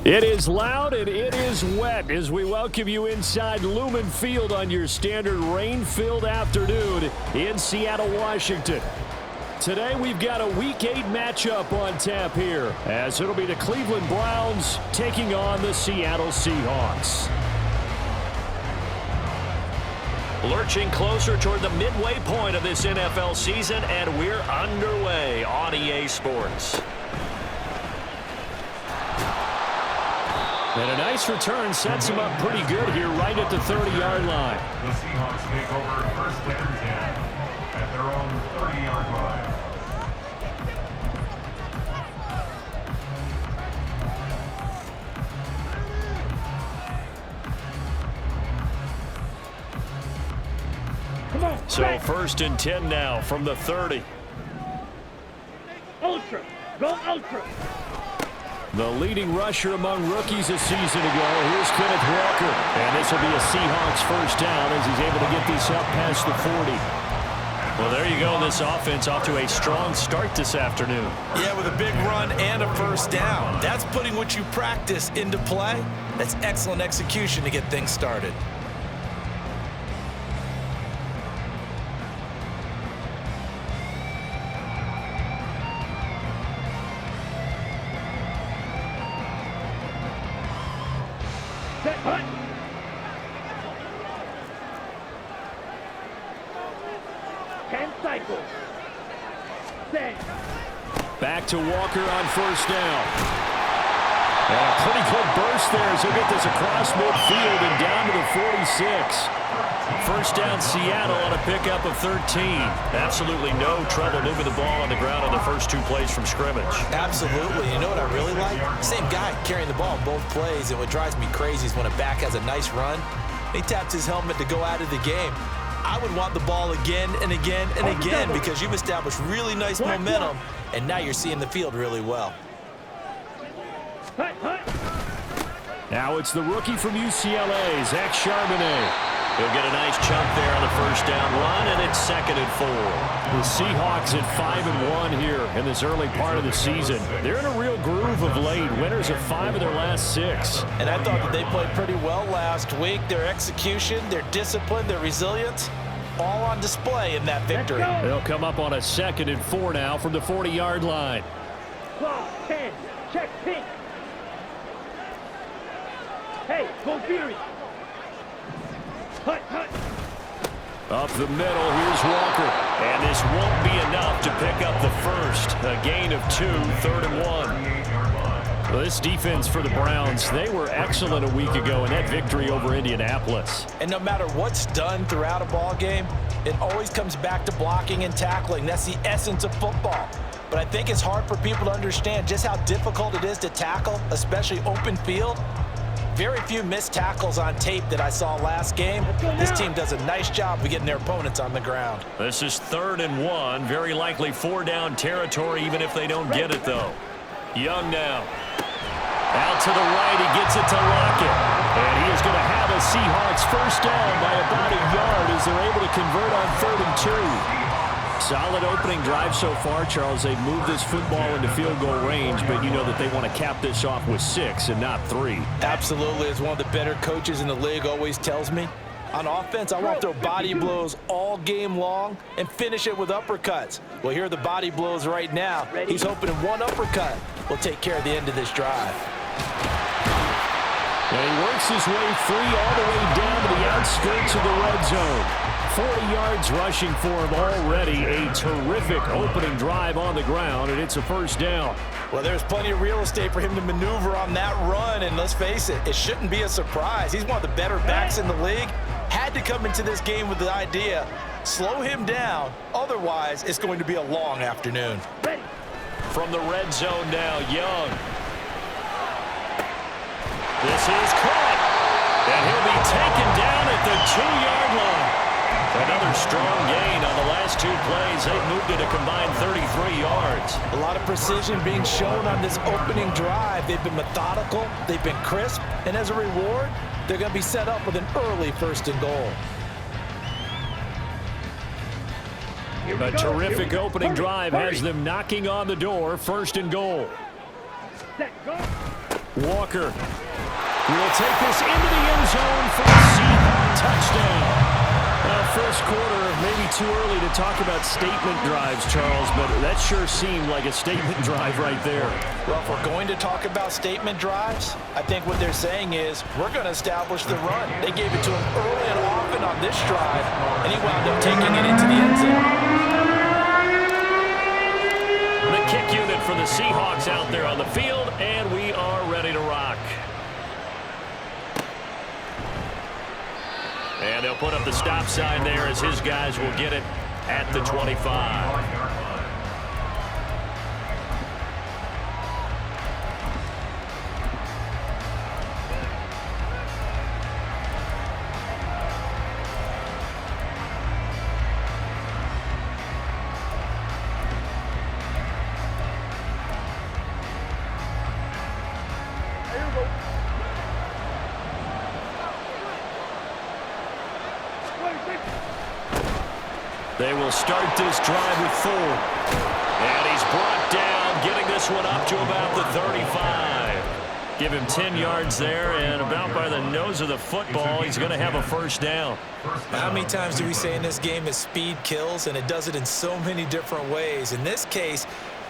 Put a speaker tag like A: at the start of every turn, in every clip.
A: It is loud and it is wet as we welcome you inside Lumen Field on your standard rain-filled afternoon in Seattle, Washington. Today we've got a Week 8 matchup on tap here as it'll be the Cleveland Browns taking on the Seattle Seahawks. Lurching closer toward the midway point of this NFL season, and we're underway on EA Sports. And a nice return sets him up pretty good here right at the 30-yard line.
B: The Seahawks take over first and 10 at their own 30-yard line.
A: So first and 10 now from the 30.
C: Ultra. Go ultra.
A: The leading rusher among rookies a season ago. Here's Kenneth Walker. And this will be a Seahawks first down as he's able to get this up past the 40. Well, there you go. This offense off to a strong start this afternoon.
D: Yeah, with a big run and a first down. That's putting what you practice into play. That's excellent execution to get things started.
A: Back to Walker on first down. And a pretty good burst there as he'll get this across midfield and down to the 46. First down Seattle on a pickup of 13. Absolutely no trouble moving the ball on the ground on the first two plays from scrimmage.
D: Absolutely. You know what I really like? Same guy carrying the ball both plays, and what drives me crazy is when a back has a nice run, he taps his helmet to go out of the game. I would want the ball again and again and again because you've established really nice momentum, and now you're seeing the field really well.
A: Now it's the rookie from UCLA, Zach Charbonnet. He'll get a nice chunk there on the first down run, and it's 2nd and 4. The Seahawks at 5-1 here in this early part of the season. They're in a real groove of late. Winners of 5 of their last 6.
D: And I thought that they played pretty well last week. Their execution, their discipline, their resilience, all on display in that victory.
A: They'll come up on a 2nd and 4 now from the 40-yard line.
C: Claw 10. Check pink. Hey, go Fury. Hut, hut.
A: Up the middle, here's Walker. And this won't be enough to pick up the first. A gain of 2, 3rd and 1. Well, this defense for the Browns, they were excellent a week ago in that victory over Indianapolis.
D: And no matter what's done throughout a ball game, it always comes back to blocking and tackling. That's the essence of football. But I think it's hard for people to understand just how difficult it is to tackle, especially open field. Very few missed tackles on tape that I saw last game. This team does a nice job of getting their opponents on the ground.
A: This is 3rd and 1. Very likely 4-down territory, even if they don't get it, though. Young now. Out to the right, he gets it to Lockett. And he is going to have a Seahawks first down by about a yard as they're able to convert on 3rd and 2. Solid opening drive so far, Charles. They've moved this football into field goal range, but you know that they want to cap this off with 6 and not 3.
D: Absolutely. As one of the better coaches in the league always tells me, on offense, I want to throw body blows all game long and finish it with uppercuts. Well, here are the body blows right now. He's hoping one uppercut will take care of the end of this drive.
A: And he works his way free all the way down to the outskirts of the red zone. 40 yards rushing for him already. A terrific opening drive on the ground, and it's a first down.
D: Well, there's plenty of real estate for him to maneuver on that run, and let's face it, it shouldn't be a surprise. He's one of the better backs in the league. Had to come into this game with the idea, slow him down, otherwise it's going to be a long afternoon.
A: From the red zone now, Young. This is caught, and he'll be taken down at the 2-yard line. Another strong gain on the last 2 plays. They've moved it a combined 33 yards.
D: A lot of precision being shown on this opening drive. They've been methodical, they've been crisp, and as a reward, they're going to be set up with an early 1st and goal.
A: A terrific opening drive has them knocking on the door. 1st and goal.
C: Set, go.
A: Walker will take this into the end zone for a Seahawks touchdown. First quarter, maybe too early to talk about statement drives, Charles, but that sure seemed like a statement drive right there.
D: Well, if we're going to talk about statement drives, I think what they're saying is we're going to establish the run. They gave it to him early and often on this drive, and he wound up taking it into the end zone.
A: The kick unit for the Seahawks out there on the field, and we are ready to rock. And they'll put up the stop sign there as his guys will get it at the 25. They will start this drive with Ford. And he's brought down, getting this one up to about the 35. Give him 10 yards there, and about by the nose of the football, he's going to have a first down.
D: How many times do we say in this game that speed kills, and it does it in so many different ways? In this case,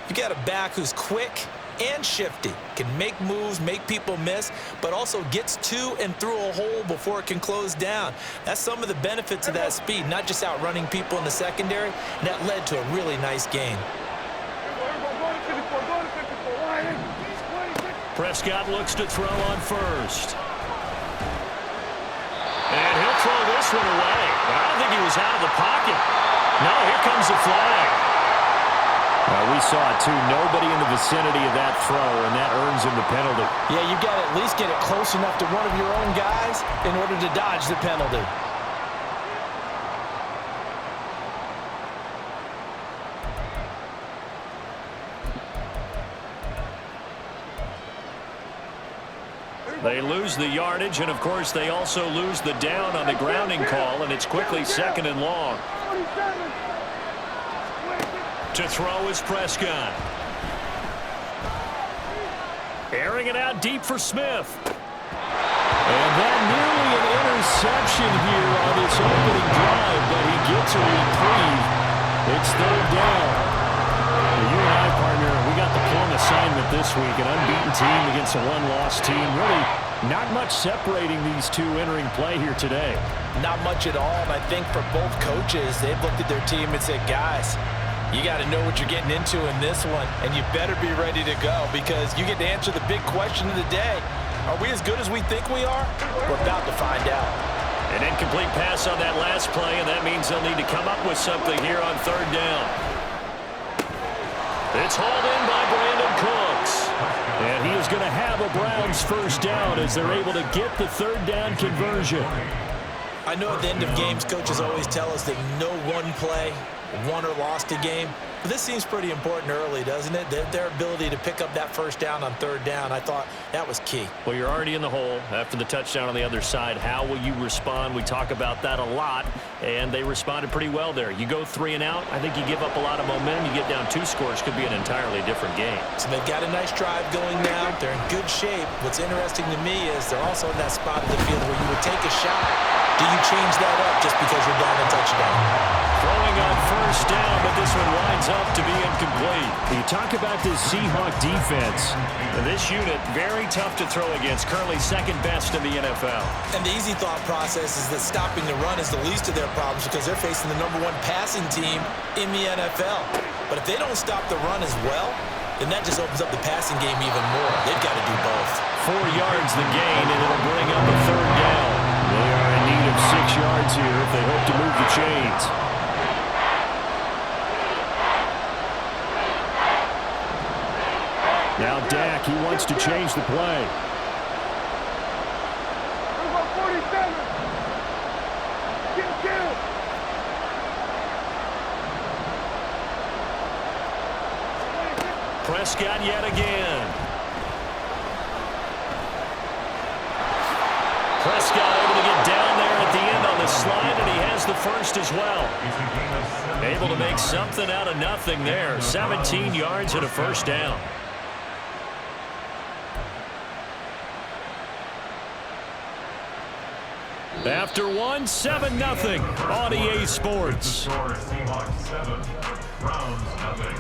D: you got a back who's quick and shifty, can make moves, make people miss, but also gets to and through a hole before it can close down. That's some of the benefits of that speed, not just outrunning people in the secondary, and that led to a really nice gain.
A: Prescott looks to throw on first. And he'll throw this one away, but I don't think he was out of the pocket. No, here comes the flag. We saw it, too. Nobody in the vicinity of that throw, and that earns him the penalty.
D: Yeah, you got to at least get it close enough to one of your own guys in order to dodge the penalty.
A: They lose the yardage, and, of course, they also lose the down on the grounding call, and it's quickly 2nd and long. To throw is Prescott. Airing it out deep for Smith. And that nearly an interception here on its opening drive, but he gets a reprieve. It's 3rd down. You and I, partner, we got the plum assignment this week. An unbeaten team against a one-loss team. Really not much separating these two entering play here today.
D: Not much at all, and I think for both coaches, they've looked at their team and said, guys, you got to know what you're getting into in this one, and you better be ready to go because you get to answer the big question of the day. Are we as good as we think we are? We're about to find out.
A: An incomplete pass on that last play, and that means they'll need to come up with something here on 3rd down. It's hauled in by Brandon Cooks. And he is going to have a Browns first down as they're able to get the 3rd down conversion.
D: I know at the end of games, coaches always tell us that no one play won or lost a game. But this seems pretty important early, doesn't it? Their ability to pick up that first down on 3rd down, I thought that was key.
A: Well, you're already in the hole after the touchdown on the other side. How will you respond? We talk about that a lot, and they responded pretty well there. You go 3 and out, I think you give up a lot of momentum. You get down 2 scores, could be an entirely different game.
D: So they've got a nice drive going now. They're in good shape. What's interesting to me is they're also in that spot of the field where you would take a shot. Do you change that up just because you're down a touchdown?
A: Throwing on first down, but this one winds up to be incomplete. You talk about this Seahawk defense. This unit, very tough to throw against, currently 2nd best in the NFL.
D: And the easy thought process is that stopping the run is the least of their problems because they're facing the #1 passing team in the NFL. But if they don't stop the run as well, then that just opens up the passing game even more. They've got to do both.
A: 4 yards the gain, and it'll bring up a 3rd down. They are in need of 6 yards here if they hope to move the chains. Now Dak, he wants to change the play. Prescott yet again. Prescott able to get down there at the end on the slide, and he has the first as well. Able to make something out of nothing there. 17 yards and a first down. After one, 7-0 on EA Sports.
B: Score Seahawks 7, Browns nothing.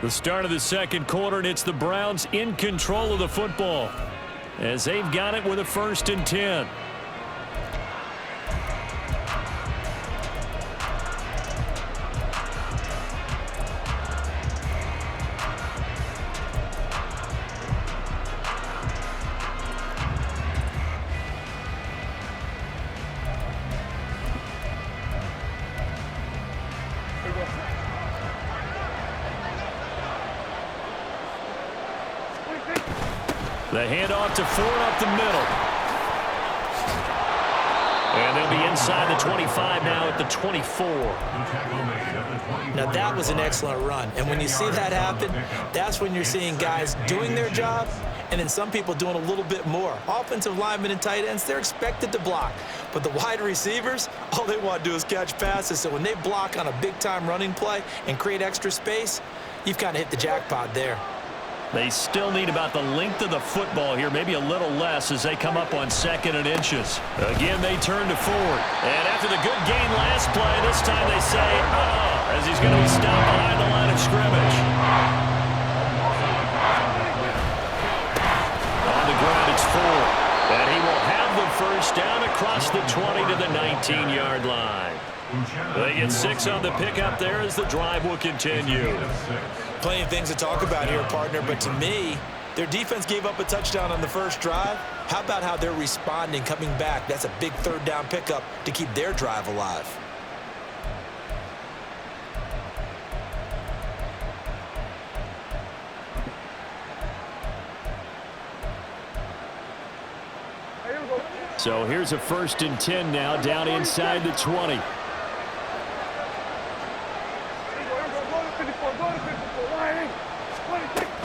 A: The start of the second quarter, and it's the Browns in control of the football as they've got it with a 1st and 10. The handoff to Ford up the middle. And they'll be inside the 25 now at the 24.
D: Now that was an excellent run. And when you see that happen, that's when you're seeing guys doing their job and then some people doing a little bit more. Offensive linemen and tight ends, they're expected to block. But the wide receivers, all they want to do is catch passes. So when they block on a big-time running play and create extra space, you've kind of hit the jackpot there.
A: They still need about the length of the football here, maybe a little less as they come up on 2nd and inches. Again, they turn to Ford. And after the good gain last play, this time they say, as he's going to be stopped behind the line of scrimmage. On the ground, it's Ford. And he will have the first down across the 20 to the 19-yard line. They get 6 on the pickup there as the drive will continue.
D: Plenty of things to talk about here, partner, but to me, their defense gave up a touchdown on the first drive. How about how they're responding, coming back? That's a big 3rd down pickup to keep their drive alive.
A: So here's a 1st and 10 now down inside the 20.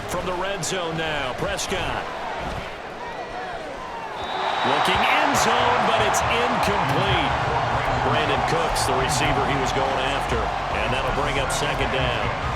A: From the red zone now, Prescott. Looking end zone, but it's incomplete. Brandon Cooks, the receiver he was going after. And that'll bring up 2nd down.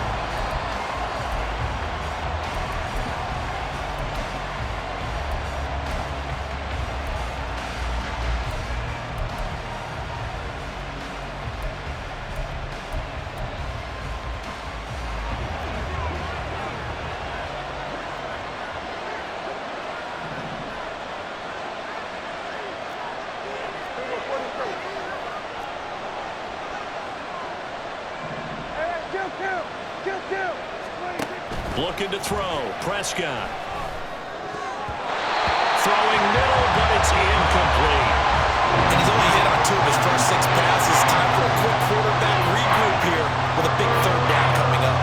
A: Looking to throw. Prescott. Throwing middle, but it's incomplete.
D: And he's only hit on 2 of his first 6 passes. Time for a quick quarterback regroup here with a big 3rd down coming up.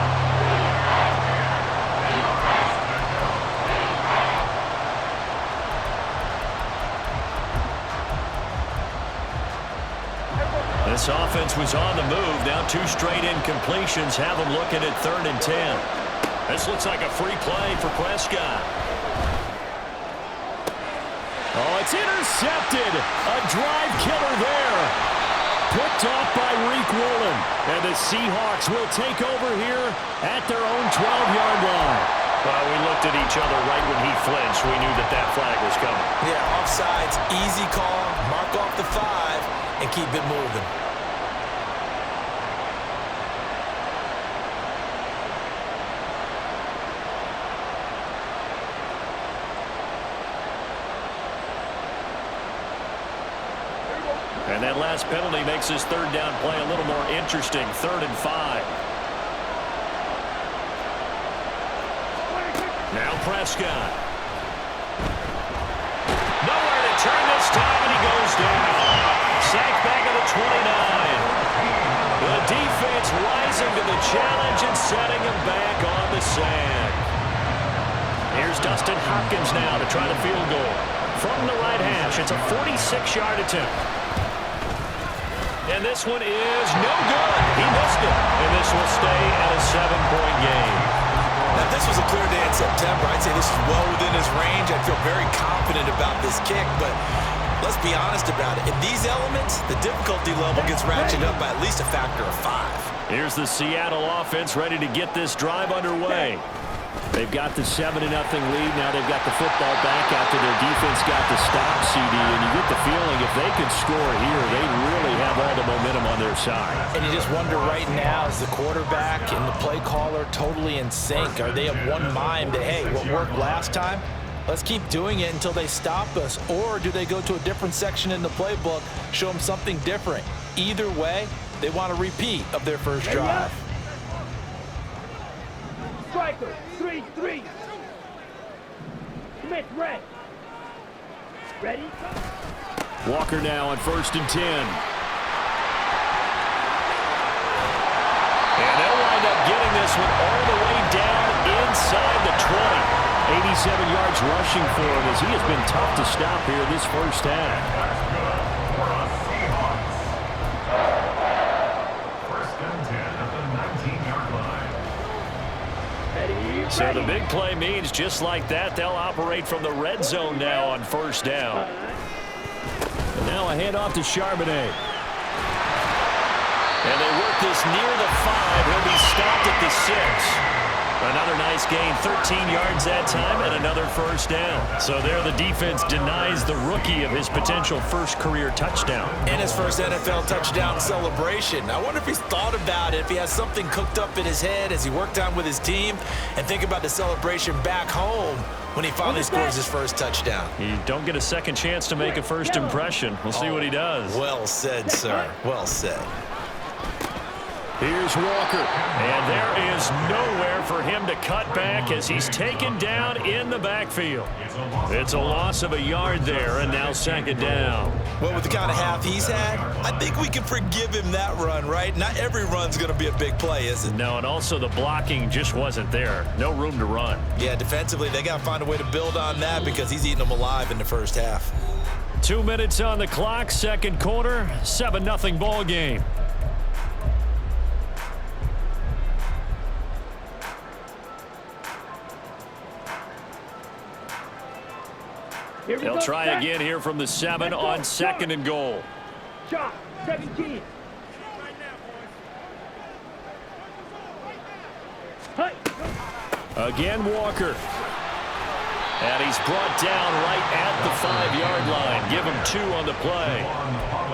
A: This offense was on the move. Now 2 straight incompletions have them looking at 3rd and 10. This looks like a free play for Prescott. Oh, it's intercepted. A drive killer there. Picked off by Reek Woolen. And the Seahawks will take over here at their own 12-yard line. Well, we looked at each other right when he flinched. We knew that that flag was coming.
D: Yeah, offsides, easy call. Mark off the 5 and keep it moving.
A: And that last penalty makes this 3rd down play a little more interesting. 3rd and 5. Now Prescott. Nowhere to turn this time, and he goes down. Sacked back at the 29. The defense rising to the challenge and setting him back on the sand. Here's Dustin Hopkins now to try the field goal. From the right hash, it's a 46-yard attempt. And this one is no good. He missed it. And this will stay at a 7-point game.
D: Now, if this was a clear day in September, I'd say this is well within his range. I feel very confident about this kick, but let's be honest about it. In these elements, the difficulty level gets ratcheted up by at least a factor of 5.
A: Here's the Seattle offense ready to get this drive underway. They've got the 7-0 lead. Now they've got the football back after their defense got the stop, CD. And you get the feeling if they can score here, they really have all the momentum on their side.
D: And you just wonder right now, is the quarterback and the play caller totally in sync? Are they of one mind that, hey, what worked last time, let's keep doing it until they stop us? Or do they go to a different section in the playbook, show them something different? Either way, they want a repeat of their first drive.
C: Striker, 3-3. Smith, red. Ready?
A: Walker now on 1st and 10. And they'll wind up getting this one all the way down inside the 20. 87 yards rushing for him as he has been tough to stop here this first half.
B: First and 10 at the 19-yard line.
A: So the big play means just like that, they'll operate from the red zone now on 1st down. And now a handoff to Charbonnet. And they work this near the 5. He'll be stopped at the 6. Another nice gain, 13 yards that time, and another first down. So there the defense denies the rookie of his potential first career touchdown.
D: And his first NFL touchdown celebration. I wonder if he's thought about it, if he has something cooked up in his head as he worked on with his team, and think about the celebration back home when he finally scores his first touchdown.
A: You don't get a second chance to make a first impression. We'll see what he does.
D: Well said, sir. Well said.
A: Here's Walker, and there is nowhere for him to cut back as he's taken down in the backfield. It's a loss of a yard there, and now 2nd down.
D: Well, with the kind of half he's had, I think we can forgive him that run, right? Not every run's going to be a big play, is it?
A: No, and also the blocking just wasn't there. No room to run.
D: Yeah, defensively, they got to find a way to build on that because he's eating them alive in the first half.
A: 2 minutes on the clock, 2nd quarter, 7-0 ball game. They'll try again here from the 7 on 2nd and goal.
C: Shot, 17.
A: Again, Walker. And he's brought down right at the 5-yard line. Give him 2 on the play.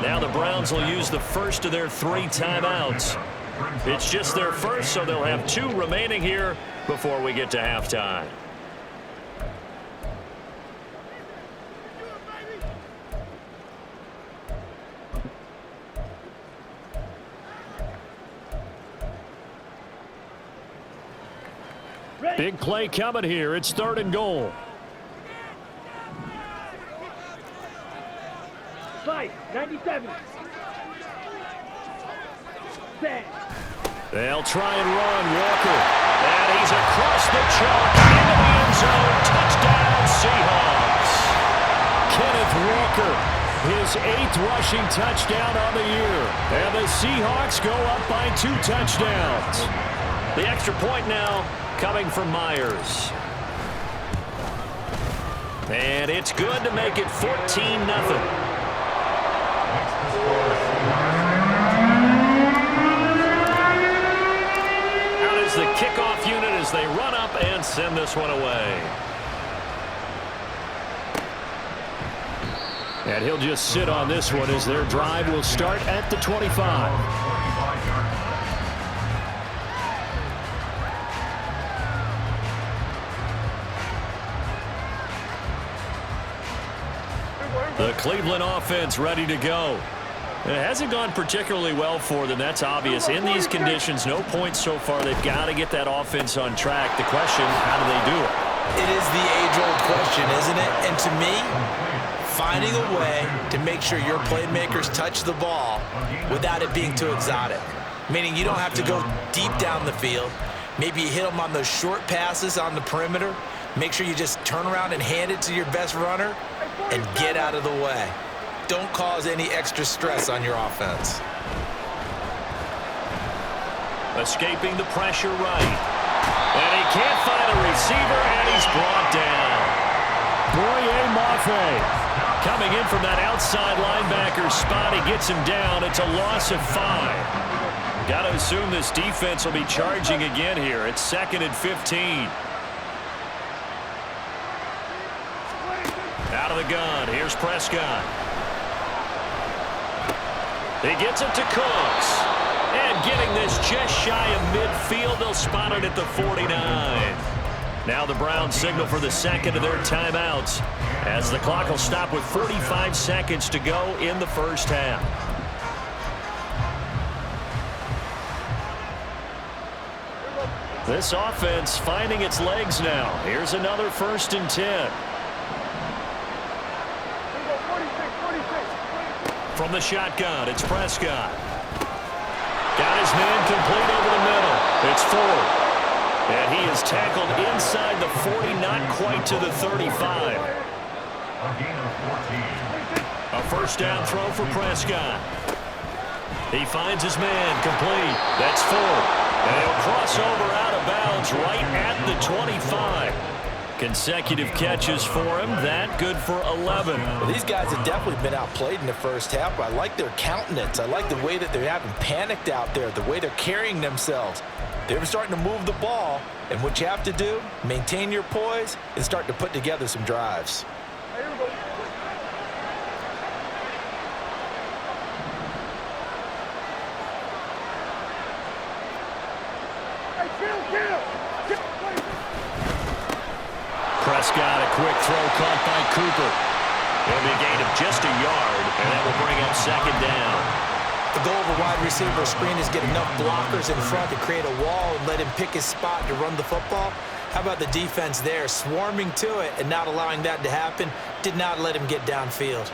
A: Now the Browns will use the first of their 3 timeouts. It's just their first, so they'll have 2 remaining here before we get to halftime. Big play coming here. It's 3rd and goal.
C: 97. Set.
A: They'll try and run Walker. And he's across the chalk into the end zone. Touchdown, Seahawks. Kenneth Walker, his 8th rushing touchdown on the year. And the Seahawks go up by 2 touchdowns. The extra point now coming from Myers. And it's good to make it 14-0. Out is the kickoff unit as they run up and send this one away. And he'll just sit on this one as their drive will start at the 25. The Cleveland offense ready to go. It hasn't gone particularly well for them. That's obvious. In these conditions, no points so far. They've got to get that offense on track. The question, how do they do it?
D: It is the age-old question, isn't it? And to me, finding a way to make sure your playmakers touch the ball without it being too exotic. Meaning you don't have to go deep down the field. Maybe you hit them on those short passes on the perimeter. Make sure you just turn around and hand it to your best runner and get out of the way. Don't cause any extra stress on your offense.
A: Escaping the pressure right. And he can't find a receiver, and he's brought down. Boye Mafe coming in from that outside linebacker spot. He gets him down. It's a loss of 5. Got to assume this defense will be charging again here. It's 2nd and 15. the gun. Here's Prescott. He gets it to Cooks. And getting this just shy of midfield, they'll spot it at the 49. Now the Browns signal for the second of their timeouts as the clock will stop with 45 seconds to go in the first half. This offense finding its legs now. Here's another 1st and 10. From the shotgun, it's Prescott. Got his man complete over the middle. It's Ford. And he is tackled inside the 40, not quite to the 35. A first down throw for Prescott. He finds his man complete. That's Ford. And he'll cross over out of bounds right at the 25. Consecutive catches for him. That good for 11.
D: Well, these guys have definitely been outplayed in the first half, but I like their countenance. I like the way that they haven't panicked out there, the way they're carrying themselves. They're starting to move the ball, and what you have to do, maintain your poise and start to put together some drives.
A: Prescott, a quick throw caught by Cooper. It'll be a gain of just a yard, and that will bring up 2nd down.
D: The goal of a wide receiver screen is get enough blockers in front to create a wall and let him pick his spot to run the football. How about the defense there, swarming to it and not allowing that to happen? Did not let him get downfield.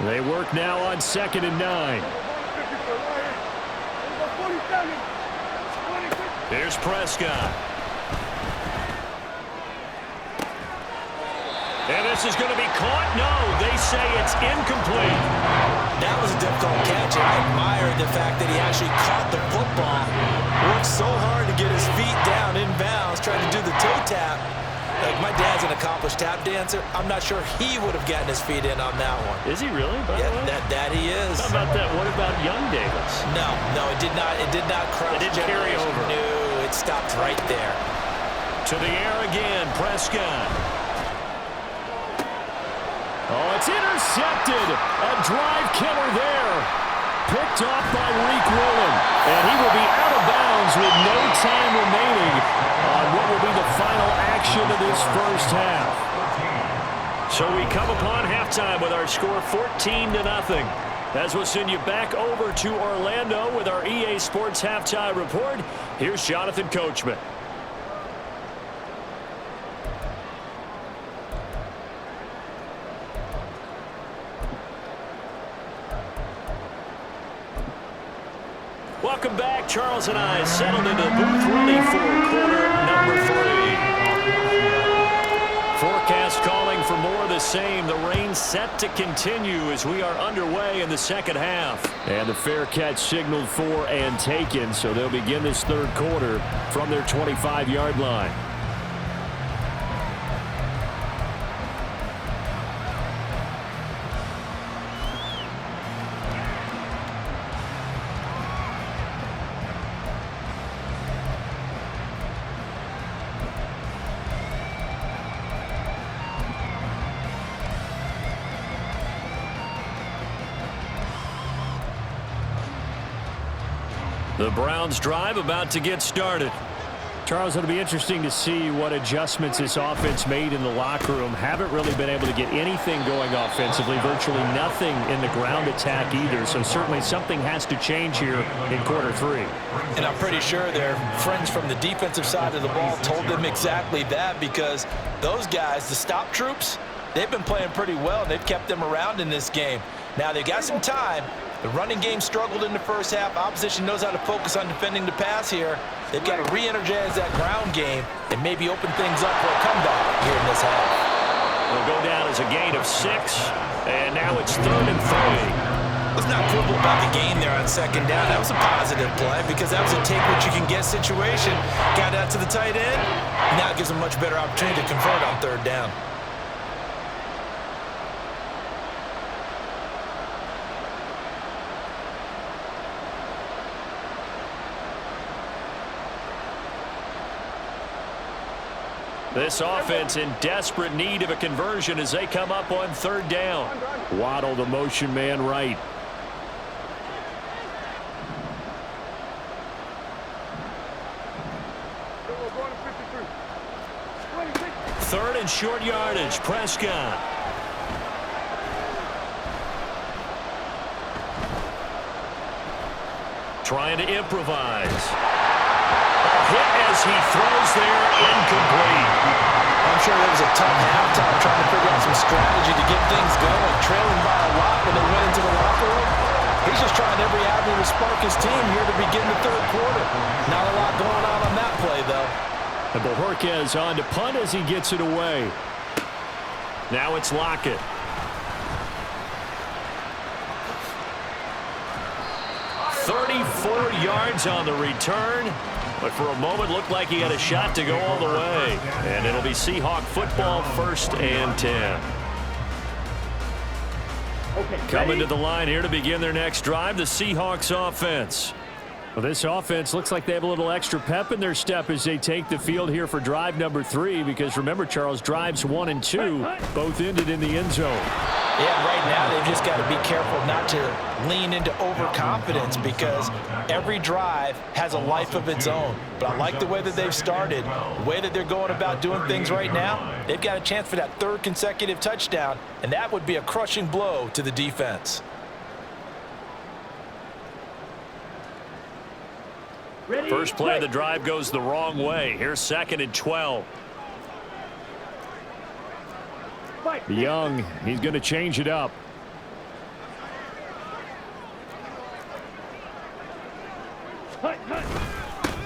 A: They work now on 2nd and 9. Here's Prescott. And this is going to be caught. No, they say it's incomplete.
D: That was a difficult catch. I admire the fact that he actually caught the football. Worked so hard to get his feet down in bounds, trying to do the toe tap. Like, my dad's an accomplished tap dancer. I'm not sure he would have gotten his feet in on that one.
A: Is he really?
D: Yeah, that he is.
A: How about that? What about young Davis?
D: No, it did not. It did not cross.
A: It didn't carry over.
D: No, it stopped right there.
A: To the air again, Prescott. Oh, it's intercepted. A drive killer there. Picked off by Reek Woolen. And he will be out of bounds with no time remaining on what will be the final action of this first half. So we come upon halftime with our score 14-0. As we'll send you back over to Orlando with our EA Sports Halftime Report, here's Jonathan Coachman. Welcome back. Charles and I settled into the booth ready for quarter number 3. Forecast calling for more of the same. The rain set to continue as we are underway in the second half. And the fair catch signaled for and taken, so they'll begin this third quarter from their 25-yard line. The Browns drive about to get started. Charles, it'll be interesting to see what adjustments this offense made in the locker room. Haven't really been able to get anything going offensively, virtually nothing in the ground attack either. So certainly something has to change here in quarter 3.
D: And I'm pretty sure their friends from the defensive side of the ball told them exactly that, because those guys, the stop troops, they've been playing pretty well, and they've kept them around in this game. Now they've got some time. The running game struggled in the first half. Opposition knows how to focus on defending the pass here. They've got to re-energize that ground game and maybe open things up for a comeback here in this half.
A: They'll go down as a gain of 6, and now it's 3rd and 3.
D: Let's not quibble about the gain there on 2nd down. That was a positive play because that was a take-what-you-can-get situation. Got out to the tight end. Now it gives them a much better opportunity to convert on 3rd down.
A: This offense in desperate need of a conversion as they come up on third down. Waddle, the motion man, right. Third and short yardage. Prescott. Trying to improvise. A hit as he throws there, incomplete.
D: I'm sure it was a tough halftime trying to figure out some strategy to get things going. Trailing by a lot when they went into the locker room. He's just trying every avenue to spark his team here to begin the third quarter. Not a lot going on that play, though.
A: And Bojorquez on to punt as he gets it away. Now it's Lockett. "34 yards on the return, but for a moment looked like he had a shot to go all the way. And it'll be Seahawk football, 1st and 10. Coming to the line here to begin their next drive, the Seahawks offense. Well, this offense looks like they have a little extra pep in their step as they take the field here for drive number 3, because remember, Charles, drives 1 and 2 both ended in the end zone.
D: Yeah, right now they've just got to be careful not to lean into overconfidence, because every drive has a life of its own. But I like the way that they've started, the way that they're going about doing things right now. They've got a chance for that 3rd consecutive touchdown, and that would be a crushing blow to the defense.
A: First play of the drive goes the wrong way. Here's 2nd and 12. Young, he's going to change it up.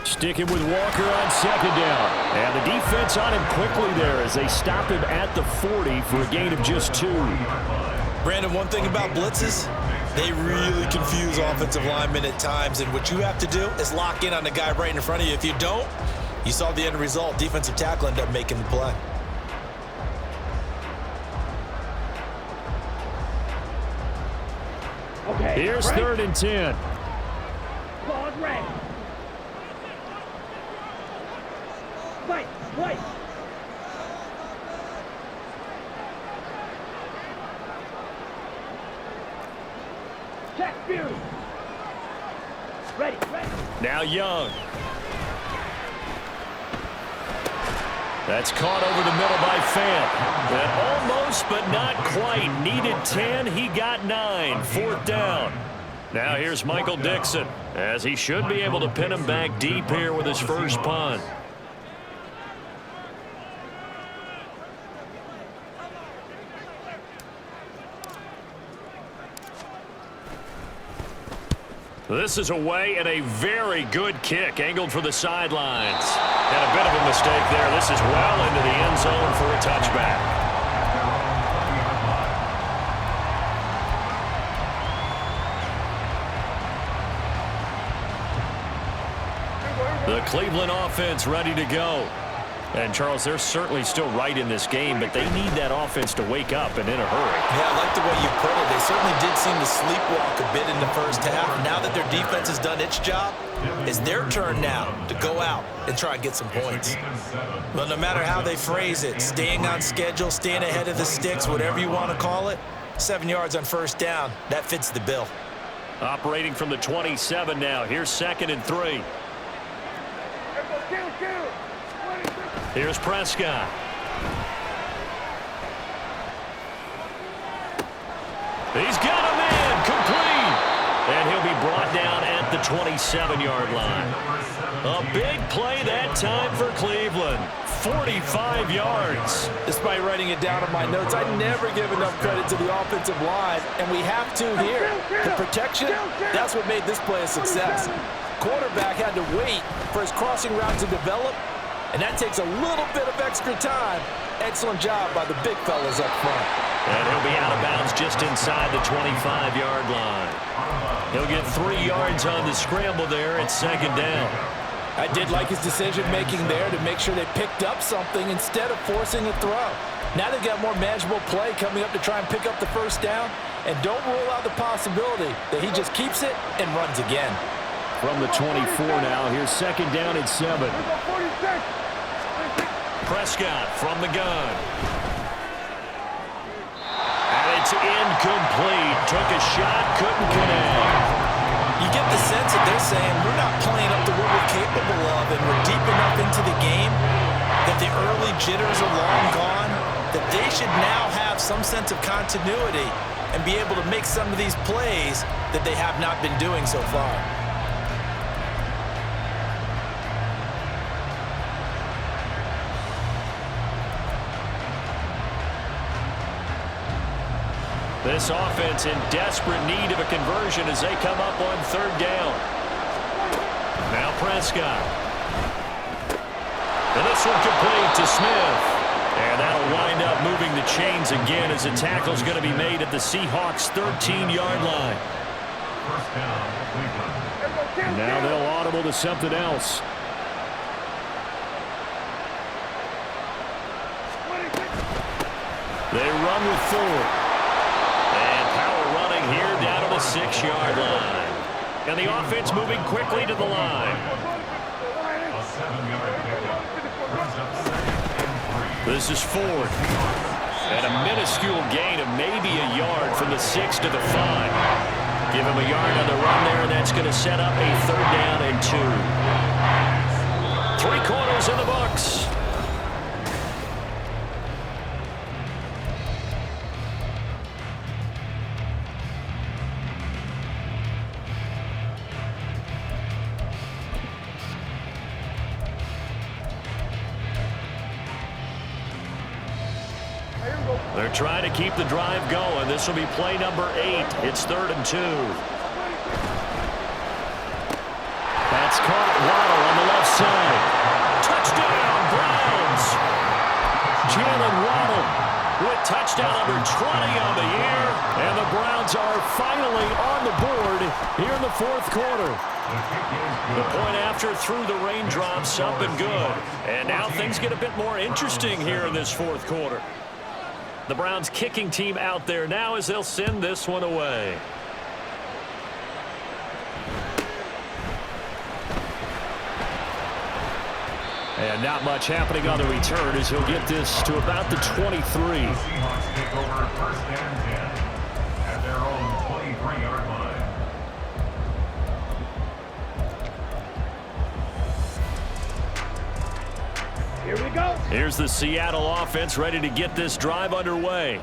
A: Sticking with Walker on 2nd down. And the defense on him quickly there as they stop him at the 40 for a gain of just 2.
D: Brandon, one thing about blitzes, they really confuse offensive linemen at times, and what you have to do is lock in on the guy right in front of you. If you don't, you saw the end result. Defensive tackle ended up making the play.
C: Okay,
A: here's 3rd and 10.
C: Ball red. Fight, play. Check, Fury. Ready.
A: Now Young. That's caught over the middle by Fant. And almost, but not quite. Needed 10. He got 9. 4th down. Now here's Michael Dixon, as he should be able to pin him back deep here with his first punt. This is away, and a very good kick angled for the sidelines. And a bit of a mistake there. This is well into the end zone for a touchback. The Cleveland offense ready to go. And, Charles, they're certainly still right in this game, but they need that offense to wake up and in a hurry.
D: Yeah, I like the way you put it. They certainly did seem to sleepwalk a bit in the first half. Now that their defense has done its job, it's their turn now to go out and try and get some points. But no matter how they phrase it, staying on schedule, staying ahead of the sticks, whatever you want to call it, 7 yards on 1st down, that fits the bill.
A: Operating from the 27 now. Here's 2nd and 3. Here's Prescott. He's got a man, complete. And he'll be brought down at the 27-yard line. A big play that time for Cleveland. 45 yards.
D: Despite writing it down in my notes, I never give enough credit to the offensive line, and we have to here. The protection, that's what made this play a success. Quarterback had to wait for his crossing route to develop, and that takes a little bit of extra time. Excellent job by the big fellas up front.
A: And he'll be out of bounds just inside the 25-yard line. He'll get 3 yards on the scramble there at 2nd down.
D: I did like his decision-making there to make sure they picked up something instead of forcing a throw. Now they've got more manageable play coming up to try and pick up the 1st down, and don't rule out the possibility that he just keeps it and runs again.
A: From the 24 now, here's 2nd down and 7. Prescott from the gun. And it's incomplete. Took a shot, couldn't connect.
D: You get the sense that they're saying we're not playing up to what we're capable of, and we're deep enough into the game that the early jitters are long gone, that they should now have some sense of continuity and be able to make some of these plays that they have not been doing so far.
A: This offense in desperate need of a conversion as they come up on third down. Now Prescott. And this one complete to Smith. And that'll wind up moving the chains again as the tackle's going to be made at the Seahawks' 13-yard line.
B: First down, Cleveland.
A: Now they'll audible to something else. They run with Ford. And power running here down to the 6-yard line. And the offense moving quickly to the line.
B: A 7-yard pickup. Brings up second and 3.
A: This is Ford. And a minuscule gain of maybe a yard from the 6 to the 5. Give him a yard on the run there, and that's going to set up a third down and 2. 3 quarters in the books. They're trying to keep the drive going. This will be play number 8. It's 3rd and 2. That's caught. Waddle on the left side. Touchdown, Browns. Jalen Waddle with touchdown number 20 on the year. And the Browns are finally on the board here in the 4th quarter. The point after through the raindrops up and good. And now things get a bit more interesting here in this 4th quarter. The Browns kicking team out there now as they'll send this one away. And not much happening on the return as he'll get this to about the 23.
B: The Seahawks take over first and 10 at their own 23-yard line.
C: Here we go.
A: Here's the Seattle offense ready to get this drive underway.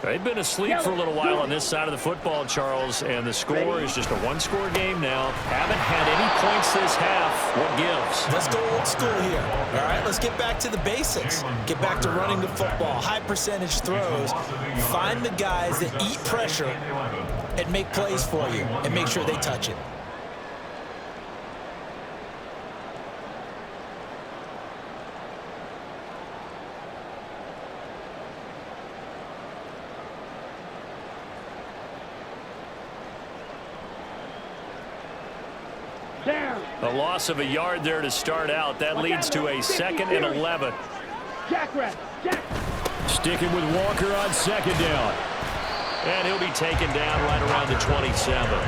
A: They've been asleep for a little while on this side of the football, Charles, and the score is just a one-score game now. Haven't had any points this half. What gives?
D: Let's go old school here. All right, let's get back to the basics. Get back to running the football, high percentage throws. Find the guys that eat pressure and make plays for you and make sure they touch it.
C: Down.
A: A loss of a yard there to start out. That leads to a 2nd and 11.
C: Jackrabbit. Jack.
A: Sticking with Walker on 2nd down. And he'll be taken down right around the 27.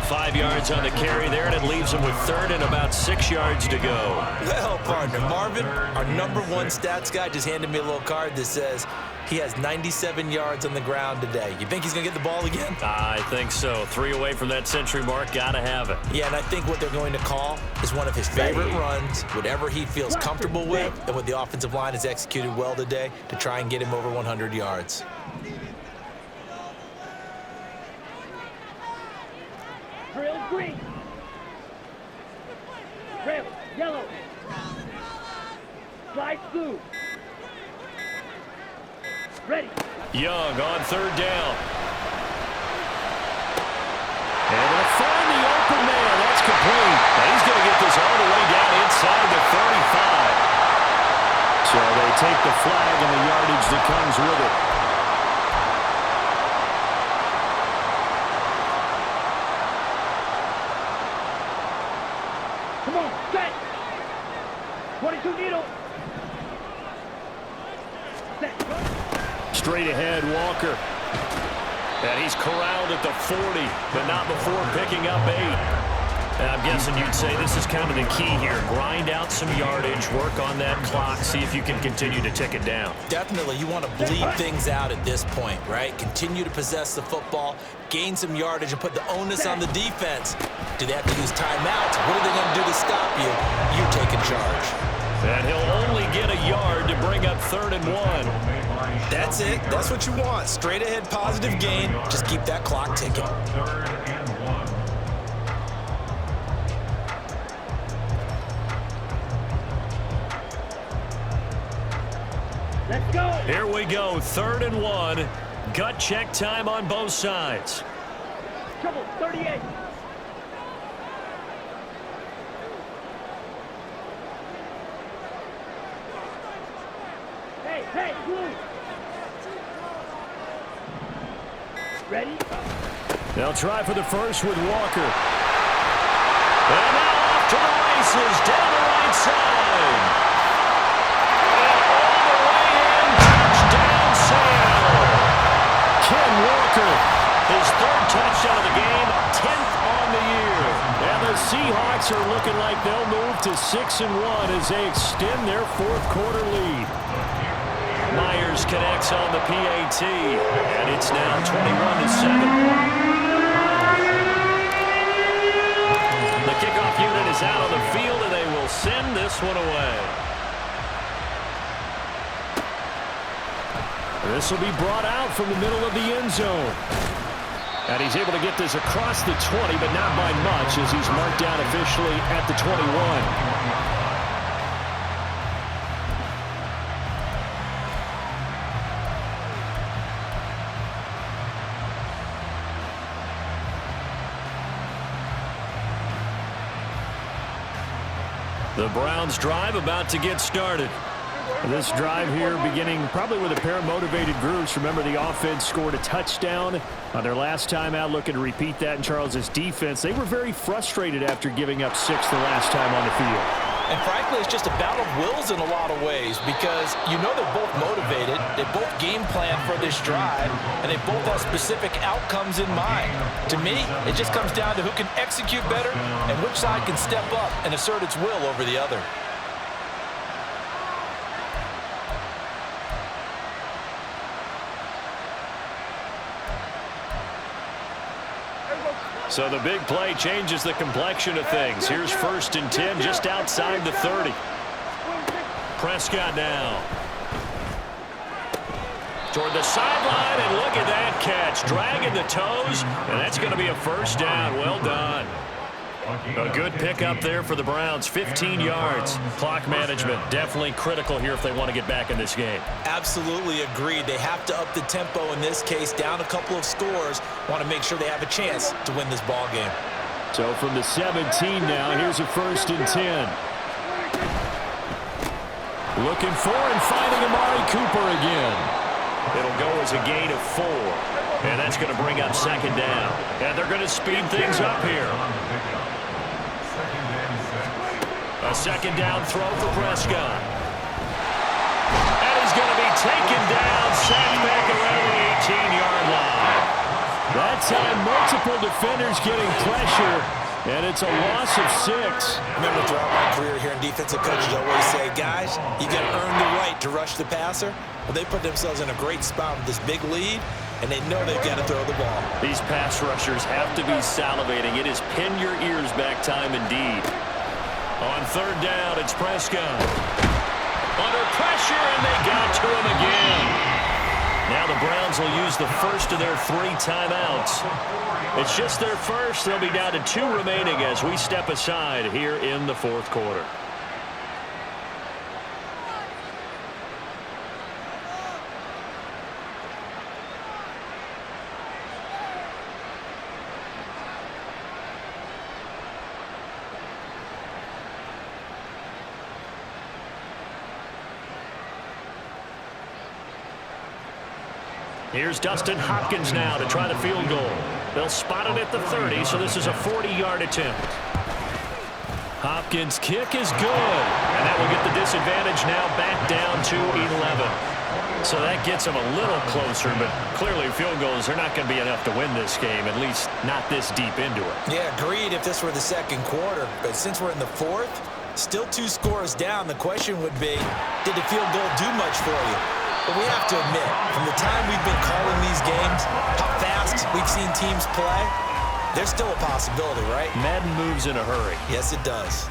A: 5 yards on the carry there, and it leaves him with 3rd and about 6 yards to go.
D: Well, partner, Marvin, our #1 stats guy, just handed me a little card that says he has 97 yards on the ground today. You think he's going to get the ball again?
A: I think so. 3 away from that century mark. Got to have it.
D: Yeah, and I think what they're going to call is one of his favorite runs, whatever he feels comfortable with, and what the offensive line has executed well today to try and get him over 100 yards.
C: Drill green. Trail yellow. Slide blue. Ready.
A: Young on 3rd down. And they'll find the open man. That's complete. And he's going to get this all the way down inside the 35. So they take the flag and the yardage that comes with it.
C: Come on, set. 22 needle. Set.
A: Straight ahead, Walker. And he's corralled at the 40, but not before picking up 8. I'm guessing you'd say this is kind of the key here. Grind out some yardage, work on that clock, see if you can continue to tick it down.
D: Definitely, you want to bleed things out at this point, right? Continue to possess the football, gain some yardage, and put the onus on the defense. Do they have to use timeouts? What are they going to do to stop you? You're taking charge.
A: And he'll only get a yard to bring up 3rd and 1.
D: That's it. That's what you want. Straight ahead, positive gain. Just keep that clock ticking.
B: 3rd and 1.
C: Let's go.
A: Here we go, 3rd and 1. Gut check time on both sides.
C: Trouble, 38. Hey, blue. Ready?
A: They'll try for the first with Walker. And now off to the races, down the right side. And all the way in, touchdown Sam. Ken Walker, his 3rd touchdown of the game, 10th on the year. And the Seahawks are looking like they'll move to 6-1 as they extend their 4th quarter lead. Myers connects on the PAT, and it's now 21-7. The kickoff unit is out on the field, and they will send this one away. This will be brought out from the middle of the end zone. And he's able to get this across the 20, but not by much, as he's marked down officially at the 21. The Browns drive about to get started. This drive here beginning probably with a pair of motivated groups. Remember, the offense scored a touchdown on their last time out. Looking to repeat that in Charles's defense. They were very frustrated after giving up 6 the last time on the field.
D: And frankly, it's just a battle of wills in a lot of ways because you know they're both motivated, they both game plan for this drive, and they both have specific outcomes in mind. To me, it just comes down to who can execute better and which side can step up and assert its will over the other.
A: So the big play changes the complexion of things. Here's 1st and 10 just outside the 30. Prescott now. Toward the sideline, and look at that catch. Dragging the toes, and that's going to be a 1st down. Well done. A good pickup there for the Browns, 15 yards. Clock management definitely critical here if they want to get back in this game.
D: Absolutely agreed. They have to up the tempo in this case, down a couple of scores. Want to make sure they have a chance to win this ball game.
A: So from the 17 now, here's a 1st and 10. Looking for and finding Amari Cooper again. It'll go as a gain of 4. And that's going to bring up 2nd down. And they're going to speed things up here. A 2nd down throw for Prescott. And he's going to be taken down, sacked back around the 18-yard line. That time, multiple defenders getting pressure, and it's a loss of 6.
D: Remember, throughout my career here in defensive coaches, I always say, guys, you got to earn the right to rush the passer. Well, they put themselves in a great spot with this big lead, and they know they've got to throw the ball.
A: These pass rushers have to be salivating. It is pin your ears back time indeed. On 3rd down, it's Prescott. Under pressure, and they got to him again. Now the Browns will use the first of their 3 timeouts. It's just their first. They'll be down to 2 remaining as we step aside here in the 4th quarter. Here's Dustin Hopkins now to try the field goal. They'll spot it at the 30, so this is a 40-yard attempt. Hopkins' kick is good, and that will get the disadvantage now back down to 11. So that gets them a little closer, but clearly field goals are not going to be enough to win this game, at least not this deep into it.
D: Yeah, agreed if this were the second quarter. But since we're in the fourth, still 2 scores down, the question would be, did the field goal do much for you? But we have to admit, from the time we've been calling these games, how fast we've seen teams play, there's still a possibility, right?
A: Madden moves in a hurry.
D: Yes, it does.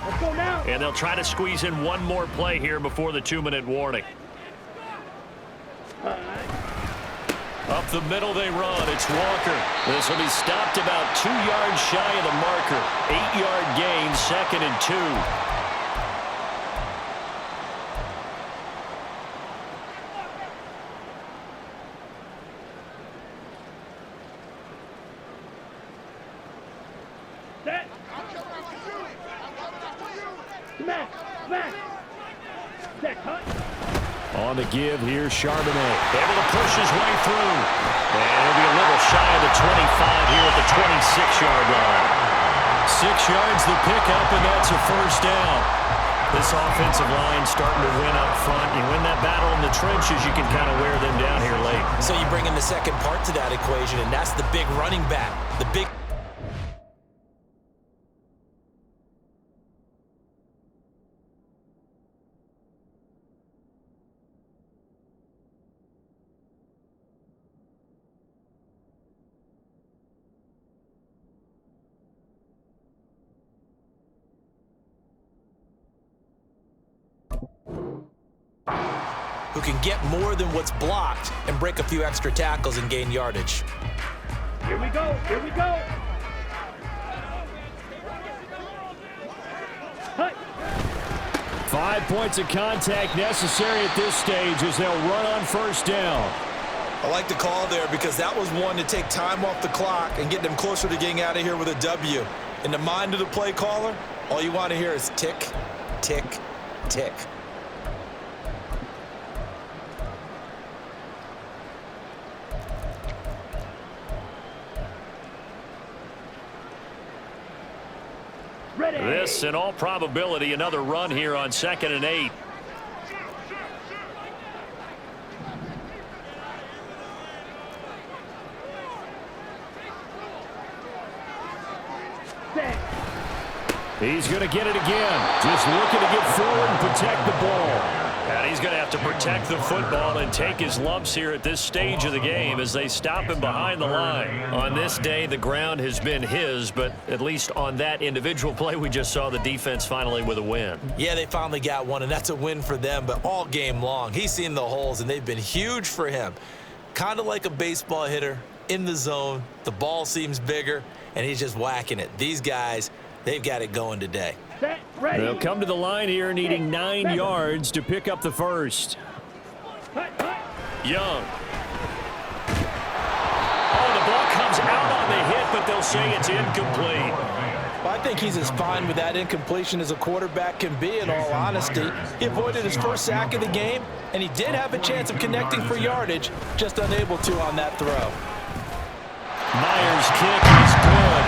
C: Let's go now.
A: And they'll try to squeeze in one more play here before the 2-minute warning. Up the middle they run. It's Walker. This will be stopped about 2 yards shy of the marker. 8-yard gain, 2nd and 2.
C: Set. Smack. Smack. Set. Cut.
A: On the give, here's Charbonnet. Able to push his way through. And he'll be a little shy of the 25 here at the 26-yard line. 6 yards the pickup, and that's a first down. This offensive line starting to win up front. You win that battle in the trenches, you can kind of wear them down here late.
D: So you bring in the second part to that equation, and that's the big running back. The big... who can get more than what's blocked and break a few extra tackles and gain yardage.
C: Here we go. Here we go. Cut.
A: 5 points of contact necessary at this stage as they'll run on first down.
D: I like the call there because that was one to take time off the clock and get them closer to getting out of here with a W. In the mind of the play caller, all you want to hear is tick, tick, tick.
C: Ready.
A: This, in all probability, another run here on 2nd and 8.
C: Set.
A: He's going to get it again. Just looking to get forward and protect the ball. And he's going to have to protect the football and take his lumps here at this stage of the game as they stop him behind the line. On this day, the ground has been his, but at least on that individual play, we just saw the defense finally with a win.
D: Yeah, they finally got one, and that's a win for them, but all game long, he's seen the holes, and they've been huge for him. Kind of like a baseball hitter in the zone. The ball seems bigger, and he's just whacking it. These guys, they've got it going today.
C: Set. Ready.
A: They'll come to the line here needing 9 yards to pick up the first.
C: Cut. Cut.
A: Young. Oh, the ball comes out on the hit, but they'll say it's incomplete.
D: Well, I think he's as fine with that incompletion as a quarterback can be, in all honesty. He avoided his first sack of the game, and he did have a chance of connecting for yardage, just unable to on that throw.
A: Myers' kick is good.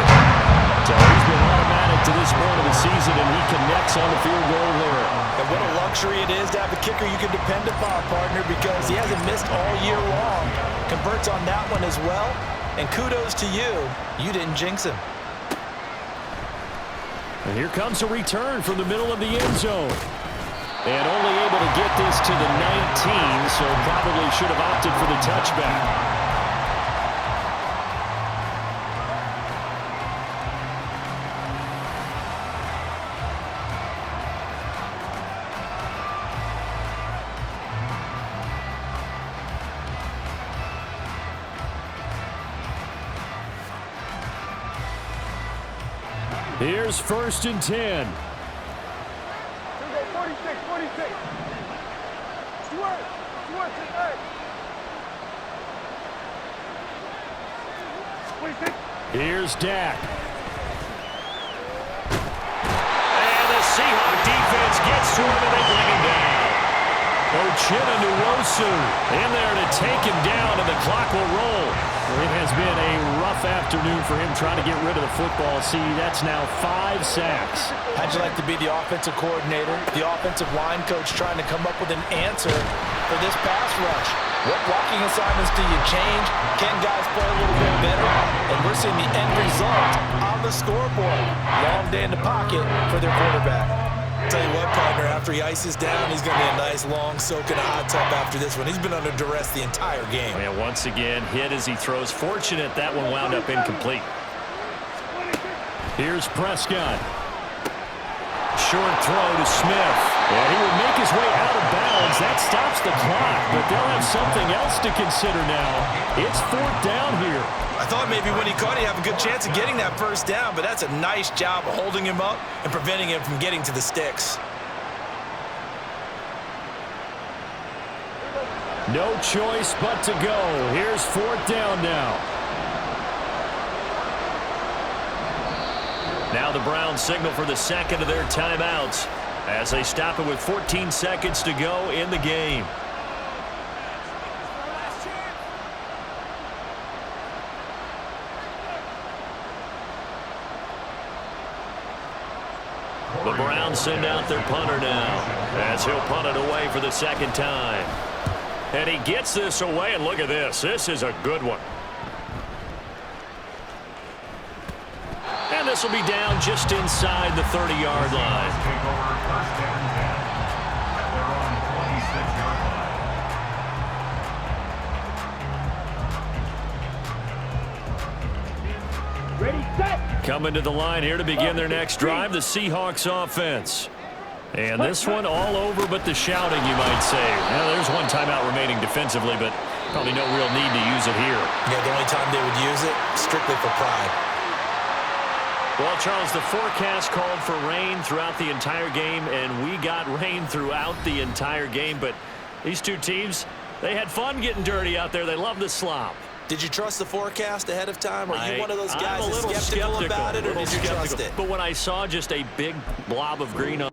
A: So he's been automatic to this point of the season, and he connects on the field goal there.
D: And what a luxury it is to have a kicker you can depend upon, partner, because he hasn't missed all year long. Converts on that one as well. And kudos to you. You didn't jinx him.
A: And here comes a return from the middle of the end zone. And only able to get this to the 19, so probably should have opted for the touchback. Here's 1st and 10.
C: Here we go. 46. 46. Stewart. Stewart to third. 46.
A: Here's Dak. And the Seahawk defense gets to him and they bring him down. Uchenna Nwosu in there to take him down, and the clock will roll. It has been a rough afternoon for him trying to get rid of the football. See, that's now 5 sacks.
D: How'd you like to be the offensive coordinator, the offensive line coach trying to come up with an answer for this pass rush? What blocking assignments do you change? Can guys play a little bit better? And we're seeing the end result on the scoreboard. Long day in the pocket for their quarterback.
E: Tell you what, partner, after he ices down, he's going to be a nice long soak in a hot tub after this one. He's been under duress the entire game.
A: And once again, hit as he throws. Fortunate that one wound up incomplete. Here's Prescott. Short throw to Smith. And he will make his way out of bounds. That stops the clock, but they'll have something else to consider now. It's 4th down here.
E: I thought maybe when he caught it, he'd have a good chance of getting that first down, but that's a nice job of holding him up and preventing him from getting to the sticks.
A: No choice but to go. Here's 4th down now. Now the Browns signal for the second of their timeouts as they stop it with 14 seconds to go in the game. The Browns send out their punter now as he'll punt it away for the second time. And he gets this away, and look at this. This is a good one. And this will be down just inside the 30-yard line.
B: Take over first and 10 at their own 26-yard line.
C: Ready, set.
A: Coming to the line here to begin their next drive, the Seahawks offense. And this one all over but the shouting, you might say. Now, there's one timeout remaining defensively, but probably no real need to use it here.
E: Yeah, the only time they would use it, strictly for pride.
A: Well, Charles, the forecast called for rain throughout the entire game, and we got rain throughout the entire game. But these two teams, they had fun getting dirty out there. They love the slop.
E: Did you trust the forecast ahead of time? Are you one of those guys
A: I'm a
E: that's
A: little
E: skeptical about it, or did you
A: skeptical.
E: trust it?
A: But when I saw just a big blob of green on